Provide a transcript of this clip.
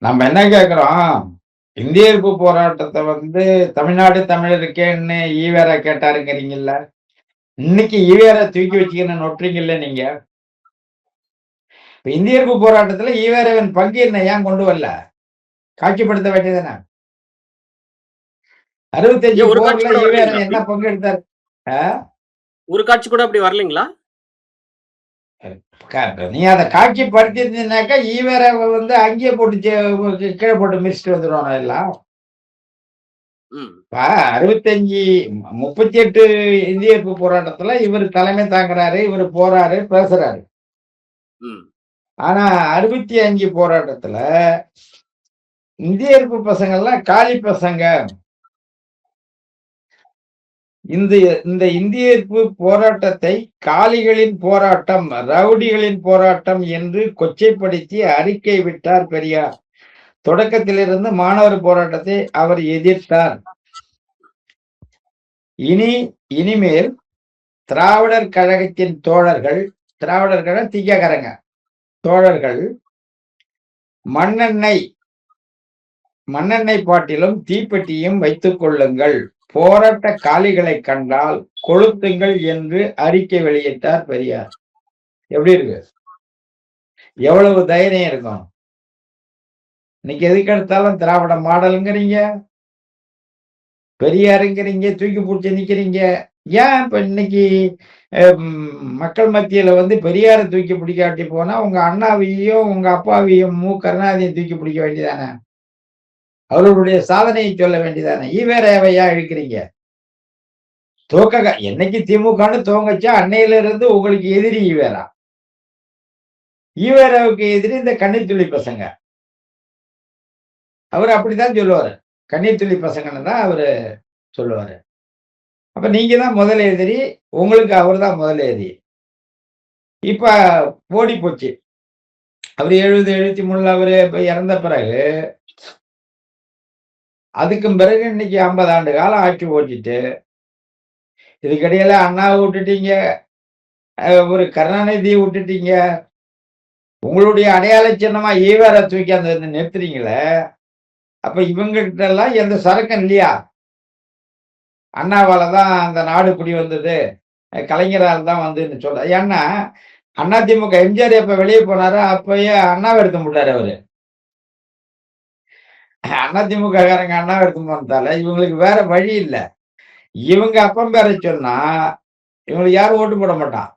நம்ம என்ன கேட்கிறோம்? இந்திய எதிர்ப்பு போராட்டத்த தமிழ்நாடு தமிழருக்கேன்னு ஈவேரா கேட்டாருங்கிறீங்கல்ல. இன்னைக்கு ஈவேரா தூக்கி வச்சுக்கின்னு நொட்டுறீங்கல்ல நீங்க. இப்ப இந்திய எதிர்ப்பு போராட்டத்துல ஈவேராவின் பங்கு என்ன? ஏன் கொண்டு வரல? காட்சிப்படுத்த வேண்டியதுதானே. 65 ஏன் ஒரு காட்சி போர்ல கூட ஈவேரா வரலைங்களா என்ன அப்படி? பங்கு எடுத்தாரு? ஆ? ஒரு காட்சி கூட அப்படி வரலைங்களா? நீ அத காட்சிப்படுத்தியிருந்தீனாக்கா, ஈவேராவ அங்கேயே போட்டு கீழ போட்டு மிதிச்சுட்டு வந்துருவானோ எல்லாம். ம், இப்ப 65 38 இந்திய எதிர்ப்பு போராட்டத்துல இவரு தலைமை தாங்குறாரு, இவரு போறாரு, பேசுறாரு. ம். ஆனா 65 போராட்டத்துல இந்திய எதிர்ப்பு பசங்கள்லாம் காலி பசங்க. இந்த இந்த இந்திய எதிர்ப்பு போராட்டத்தை காளிகளின் போராட்டம், ரவுடிகளின் போராட்டம் என்று கொச்சைப்படுத்தி அறிக்கை விட்டார் பெரியார். தொடக்கத்திலிருந்து மாணவர் போராட்டத்தை அவர் எதிர்த்தார். இனி இனிமேல் திராவிடர் கழகத்தின் தோழர்கள், திராவிடர் கழகம் திகாகாரங்க தோழர்கள் மண்ணெண்ணெய் மண்ணெண்ணெய் பாட்டிலும் தீப்பெட்டியும் வைத்துக் கொள்ளுங்கள். போராட்ட காளிகளை கண்டால் கொளுத்துங்கள் என்று அறிக்கை வெளியிட்டார் பெரியார். எப்படி இருக்கு? எவ்வளவு தைரியம் இருக்கும்? இன்னைக்கு எதுக்கு எடுத்தாலும் திராவிட மாடலுங்கிறீங்க, பெரியாருங்கிறீங்க, தூக்கி பிடிச்சி நிக்கிறீங்க. ஏன் இப்ப இன்னைக்கு மக்கள் மத்தியில பெரியார தூக்கி பிடிக்காட்டி போனா உங்க அண்ணாவையும் உங்க அப்பாவையும் கருணாநிதியும் தூக்கி பிடிக்க வேண்டியதானே? அவர்களுடைய சாதனையை சொல்ல வேண்டியதானே? ஈவேராவை ஏன் இழுக்கிறீங்க? என்னைக்கு திமுகன்னு துவங்குச்சோ அன்னையில இருந்து உங்களுக்கு எதிரி ஈவேரா. ஈவேராவுக்கு எதிரி இந்த கண்ணீர் துளி பசங்க. அவரு அப்படித்தான் சொல்லுவாரு. கண்ணீர் துளி பசங்கன்னு தான் அவரு சொல்லுவாரு. அப்ப நீங்க தான் முதல் எதிரி. உங்களுக்கு அவர்தான் முதல் எதிரி. இப்ப ஓடி போச்சு. அவரு 70, 73ல அவரு இறந்த பிறகு, அதுக்கும் பிறகு இன்னைக்கு 50 ஆண்டு காலம் ஆட்சி ஓட்டிட்டு, இதுக்கிடையில அண்ணாவ விட்டுட்டீங்க, ஒரு கருணாநிதிய விட்டுட்டீங்க. உங்களுடைய அடையாள சின்னமா ஈவேரா தூக்கி நிறுத்துறீங்களே, அப்ப இவங்ககிட்ட எல்லாம் எந்த சரக்கும் இல்லையா? அண்ணாவால தான் அந்த நாடு இப்படி வந்தது. கலைஞரால தான் வந்துன்னு சொல்ல. ஏன்னா, அதிமுக எம்ஜிஆர் எப்ப வெளிய போனாரோ, அப்பயே அண்ணாவ எடுத்து போட்டாரு அவரு. அதிமுககாரங்க அண்ணாவ எடுத்து போனதால, இவங்களுக்கு வேற வழி இல்ல. இவங்க அப்பன் பேர சொன்னா, இவங்களுக்கு யாரும் ஓட்டு போட மாட்டான்.